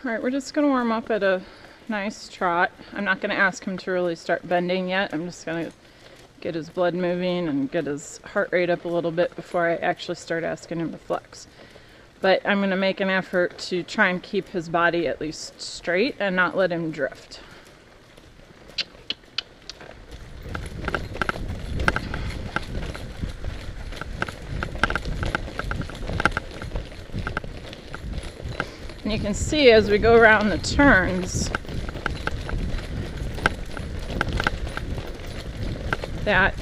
All right, we're just going to warm up at a nice trot. I'm not going to ask him to really start bending yet. I'm just going to get his blood moving and get his heart rate up a little bit before I actually start asking him to flex. But I'm going to make an effort to try and keep his body at least straight and not let him drift. And you can see as we go around the turns that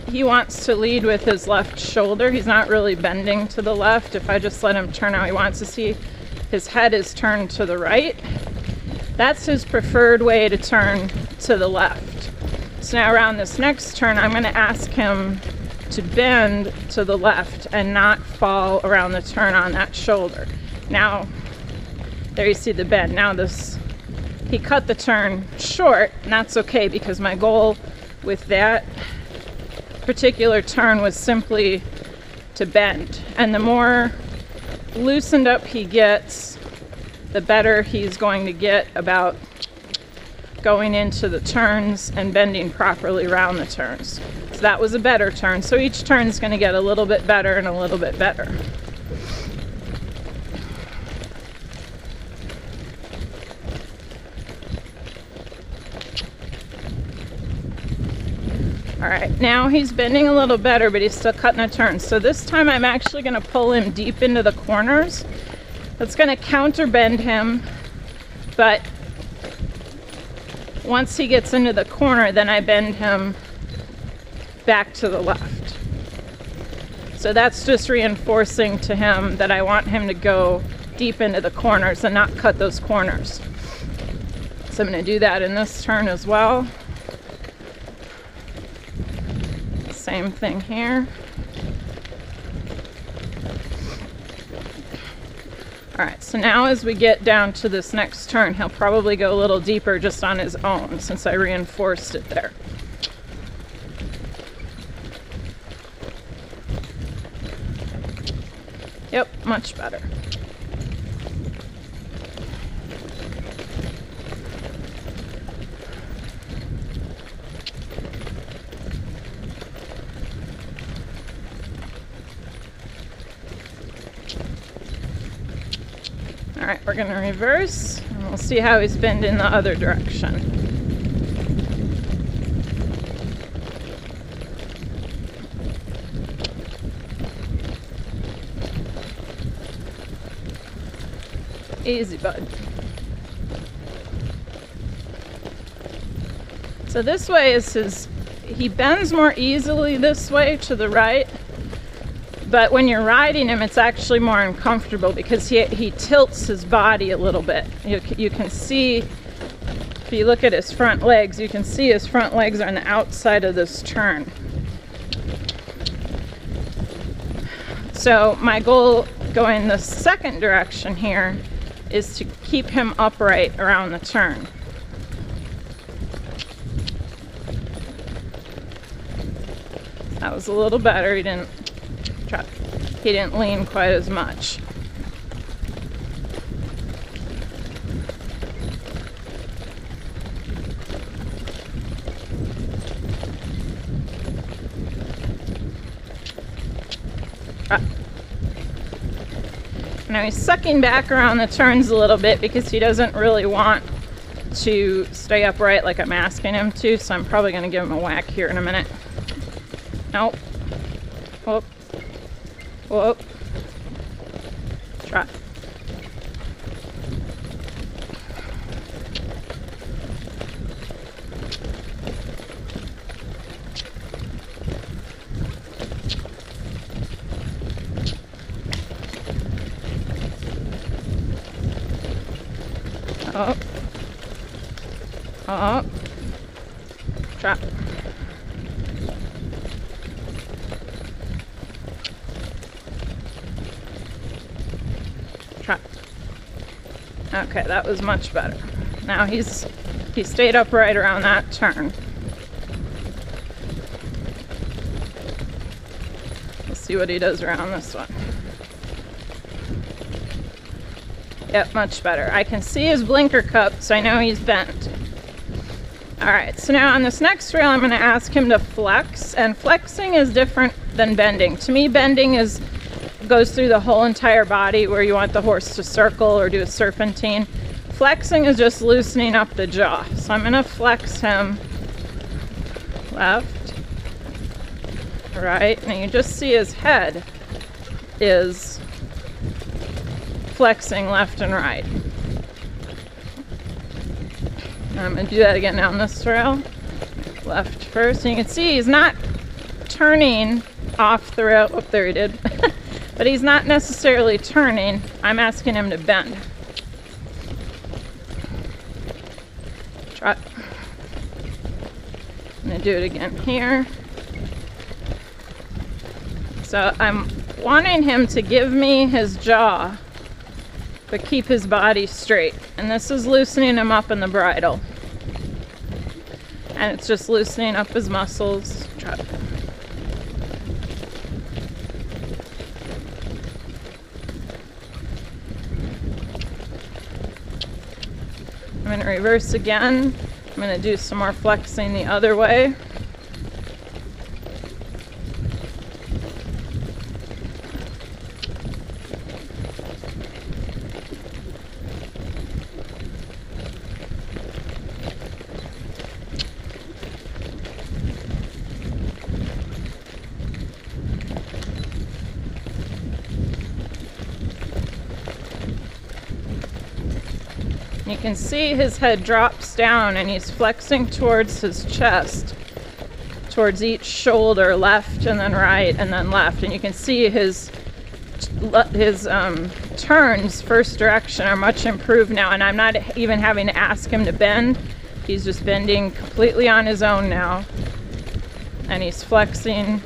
he wants to lead with his left shoulder. He's not really bending to the left. If I just let him turn out, he wants to see his head is turned to the right. That's his preferred way to turn to the left. So now around this next turn, I'm going to ask him to bend to the left and not fall around the turn on that shoulder. Now, there you see the bend. Now he cut the turn short, and that's okay because my goal with that particular turn was simply to bend. And the more loosened up he gets, the better he's going to get about going into the turns and bending properly around the turns. So that was a better turn. So each turn is going to get a little bit better and a little bit better. All right, now he's bending a little better, but he's still cutting a turn. So this time I'm actually going to pull him deep into the corners. That's going to counter bend him, but once he gets into the corner, then I bend him back to the left. So that's just reinforcing to him that I want him to go deep into the corners and not cut those corners. So I'm going to do that in this turn as well. Same thing here. All right, so now as we get down to this next turn, he'll probably go a little deeper just on his own since I reinforced it there. Yep, much better. All right, we're going to reverse, and we'll see how he's bending the other direction. Easy, bud. So this way is he bends more easily this way to the right. But when you're riding him, it's actually more uncomfortable because he tilts his body a little bit. You can see, if you look at his front legs, you can see his front legs are on the outside of this turn. So my goal going the second direction here is to keep him upright around the turn. That was a little better. He didn't lean quite as much. Now he's sucking back around the turns a little bit because he doesn't really want to stay upright like I'm asking him to, so I'm probably going to give him a whack here in a minute. Nope. Whoop. Whoop. Trot. Up. Up. Trot. Trot. Okay, that was much better. Now he stayed upright around that turn. Let's see what he does around this one. Yep, much better. I can see his blinker cup, so I know he's bent. All right, so now on this next drill, I'm going to ask him to flex, and flexing is different than bending. To me, bending goes through the whole entire body, where you want the horse to circle or do a serpentine. Flexing is just loosening up the jaw. So I'm going to flex him left, right, and you just see his head is flexing left and right. I'm going to do that again now on this trail. Left first. And you can see he's not turning off the rail. Oh, there he did. But he's not necessarily turning. I'm asking him to bend. Trot. I'm going to do it again here. So I'm wanting him to give me his jaw, but keep his body straight. And this is loosening him up in the bridle. And it's just loosening up his muscles. Trot. I'm going to reverse again. I'm going to do some more flexing the other way. You can see his head drops down and he's flexing towards his chest, towards each shoulder, left and then right and then left. And you can see his turns first direction are much improved now, and I'm not even having to ask him to bend. He's just bending completely on his own now. And he's flexing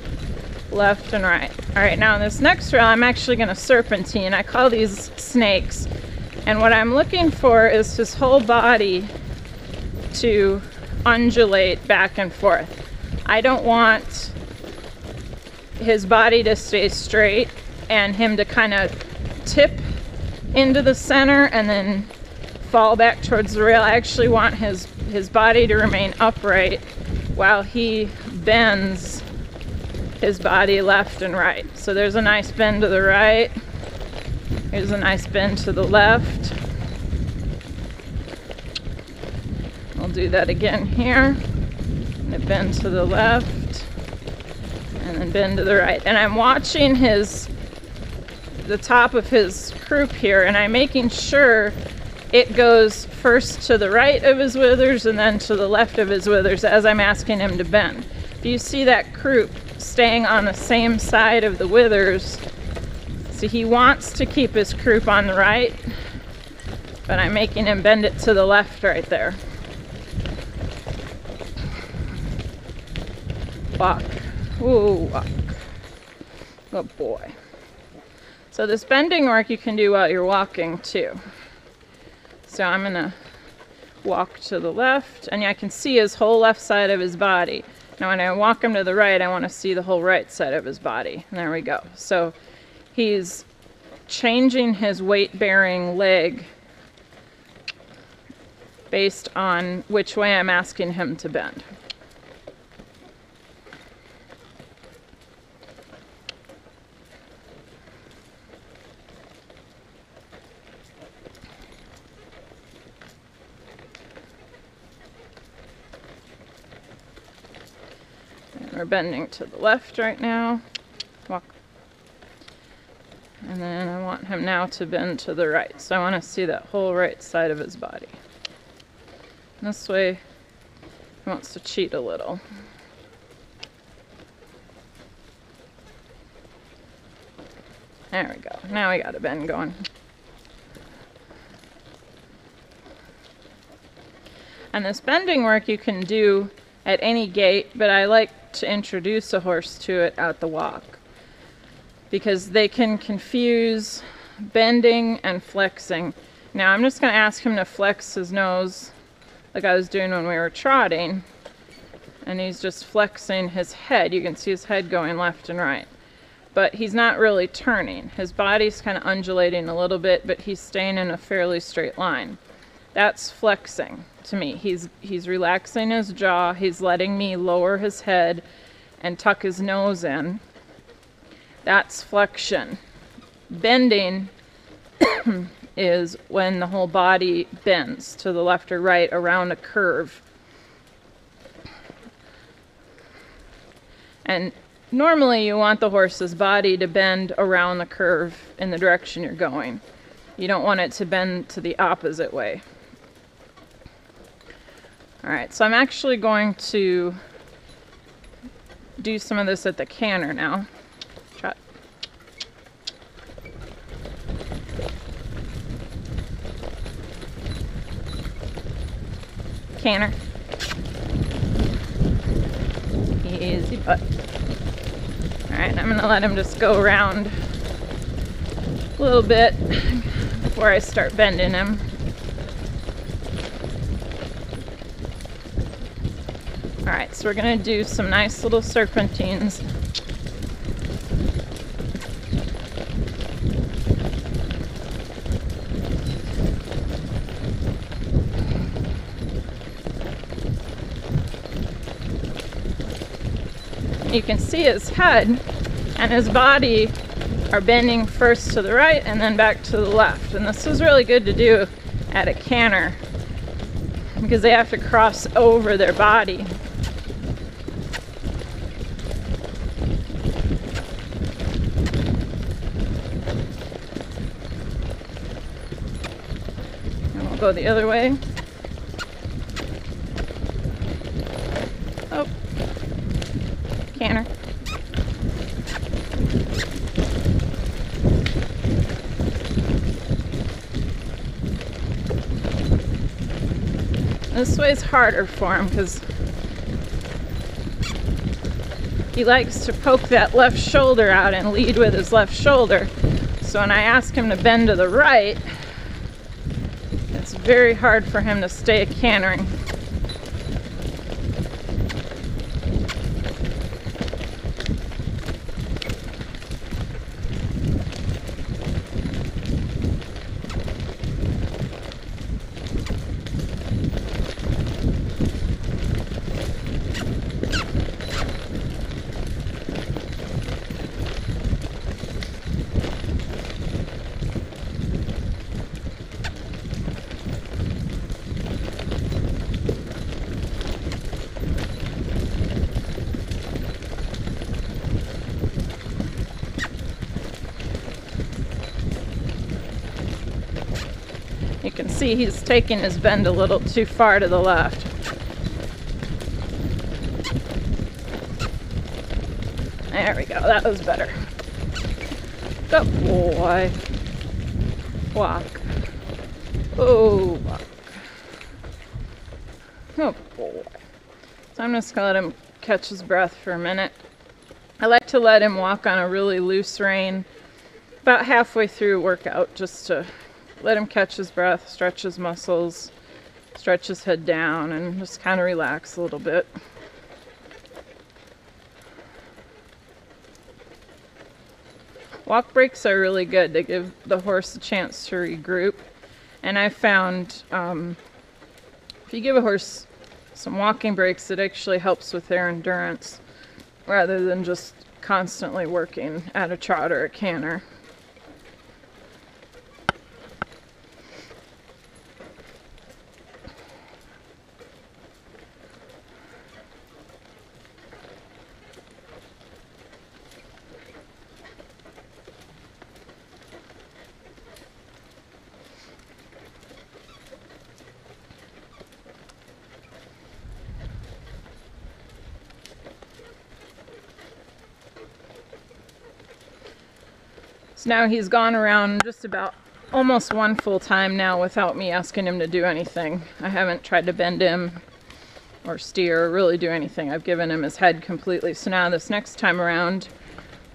left and right. All right, now in this next drill, I'm actually going to serpentine. I call these snakes. And what I'm looking for is his whole body to undulate back and forth. I don't want his body to stay straight and him to kind of tip into the center and then fall back towards the rail. I actually want his body to remain upright while he bends his body left and right. So there's a nice bend to the right. Here's a nice bend to the left. I'll do that again here. And a bend to the left. And then bend to the right. And I'm watching the top of his croup here, and I'm making sure it goes first to the right of his withers and then to the left of his withers as I'm asking him to bend. If you see that croup staying on the same side of the withers, see, he wants to keep his croup on the right, but I'm making him bend it to the left right there. Walk. Ooh, walk. Good boy. So this bending work you can do while you're walking too. So I'm gonna walk to the left, and I can see his whole left side of his body. Now when I walk him to the right, I want to see the whole right side of his body. And there we go. So he's changing his weight-bearing leg based on which way I'm asking him to bend. We're bending to the left right now. Walk. And then I want him now to bend to the right. So I want to see that whole right side of his body. And this way, he wants to cheat a little. There we go. Now we got a bend going. And this bending work you can do at any gait, but I like to introduce a horse to it at the walk, because they can confuse bending and flexing. Now I'm just going to ask him to flex his nose like I was doing when we were trotting, and he's just flexing his head. You can see his head going left and right. but he's not really turning. His body's kind of undulating a little bit, but he's staying in a fairly straight line. That's flexing to me. He's relaxing his jaw. He's letting me lower his head and tuck his nose in. That's flexion. Bending is when the whole body bends to the left or right around a curve. And normally you want the horse's body to bend around the curve in the direction you're going. You don't want it to bend to the opposite way. Alright, so I'm actually going to do some of this at the canter now. Trot. Canter. Easy butt. Alright, I'm going to let him just go around a little bit before I start bending him. Alright, so we're going to do some nice little serpentines. You can see his head and his body are bending first to the right and then back to the left. And this is really good to do at a canter because they have to cross over their body. And we'll go the other way. Oh. Canter. This way's harder for him because he likes to poke that left shoulder out and lead with his left shoulder. So when I ask him to bend to the right, it's very hard for him to stay cantering. You can see he's taking his bend a little too far to the left. There we go, that was better. Good boy. Walk. Oh, walk. Oh boy. So I'm just gonna let him catch his breath for a minute. I like to let him walk on a really loose rein about halfway through a workout just to let him catch his breath, stretch his muscles, stretch his head down, and just kind of relax a little bit. Walk breaks are really good. They give the horse a chance to regroup. And I found if you give a horse some walking breaks, it actually helps with their endurance rather than just constantly working at a trot or a canter. So now he's gone around just about almost one full time now without me asking him to do anything. I haven't tried to bend him or steer or really do anything. I've given him his head completely. So now this next time around,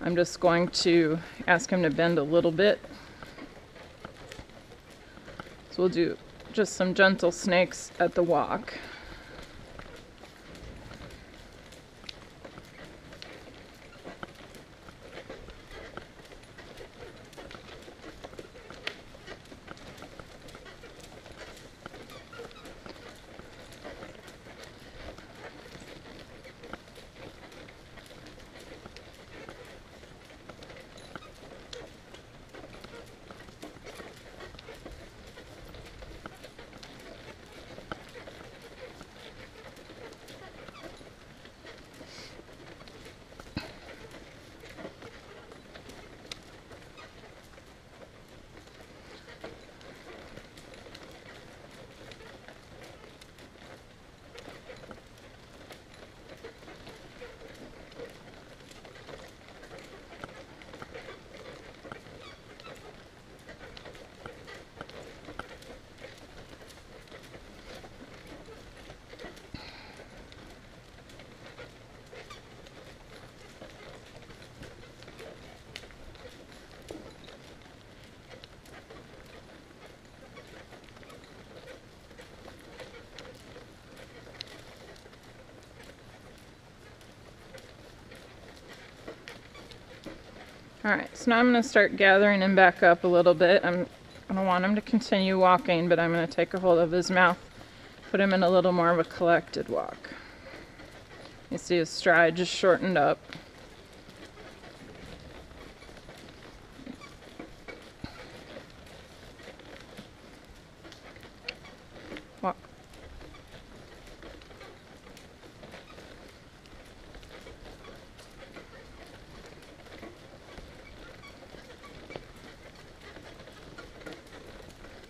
I'm just going to ask him to bend a little bit. So we'll do just some gentle snakes at the walk. Alright, so now I'm going to start gathering him back up a little bit. I don't want him to continue walking, but I'm going to take a hold of his mouth, put him in a little more of a collected walk. You see his stride just shortened up. Walk.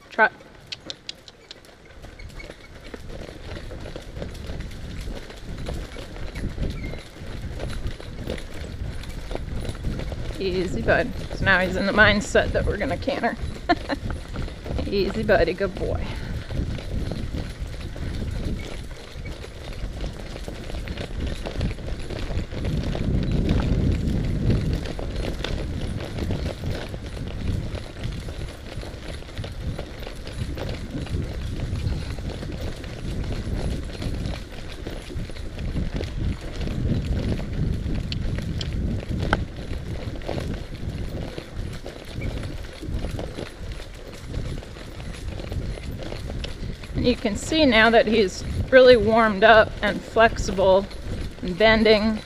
Trot. Easy, bud. So now he's in the mindset that we're gonna canter. Easy, buddy, good boy. You can see now that he's really warmed up and flexible and bending.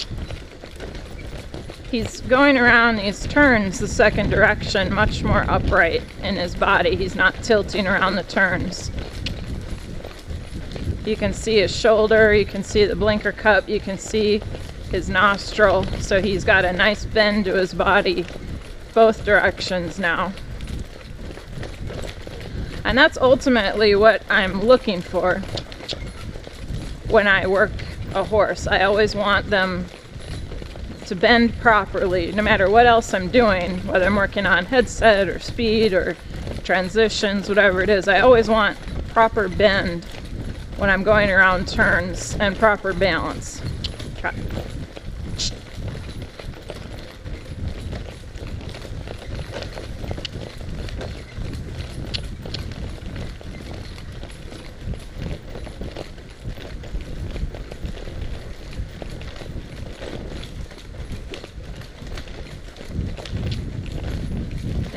He's going around these turns the second direction much more upright in his body. He's not tilting around the turns. You can see his shoulder, you can see the blinker cup, you can see his nostril. So he's got a nice bend to his body both directions now. And that's ultimately what I'm looking for when I work a horse. I always want them to bend properly, no matter what else I'm doing, whether I'm working on headset or speed or transitions, whatever it is. I always want proper bend when I'm going around turns and proper balance. Try.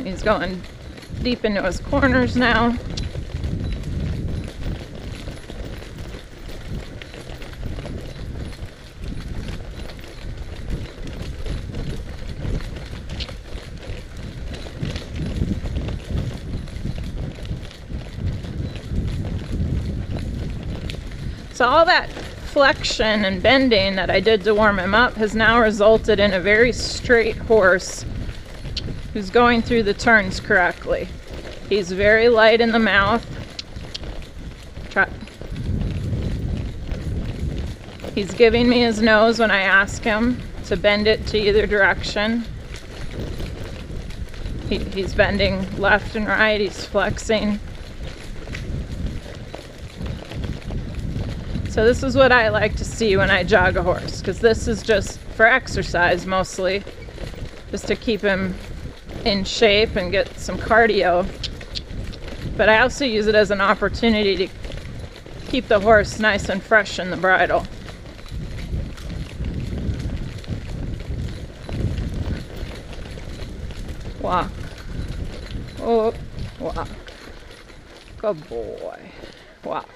He's going deep into his corners now. So all that flexion and bending that I did to warm him up has now resulted in a very straight horse who's going through the turns correctly. He's very light in the mouth. Trot. He's giving me his nose when I ask him to bend it to either direction. He's bending left and right, he's flexing. So this is what I like to see when I jog a horse, because this is just for exercise mostly, just to keep him in shape and get some cardio. But I also use it as an opportunity to keep the horse nice and fresh in the bridle. Walk. Oh, walk. Good boy. Walk.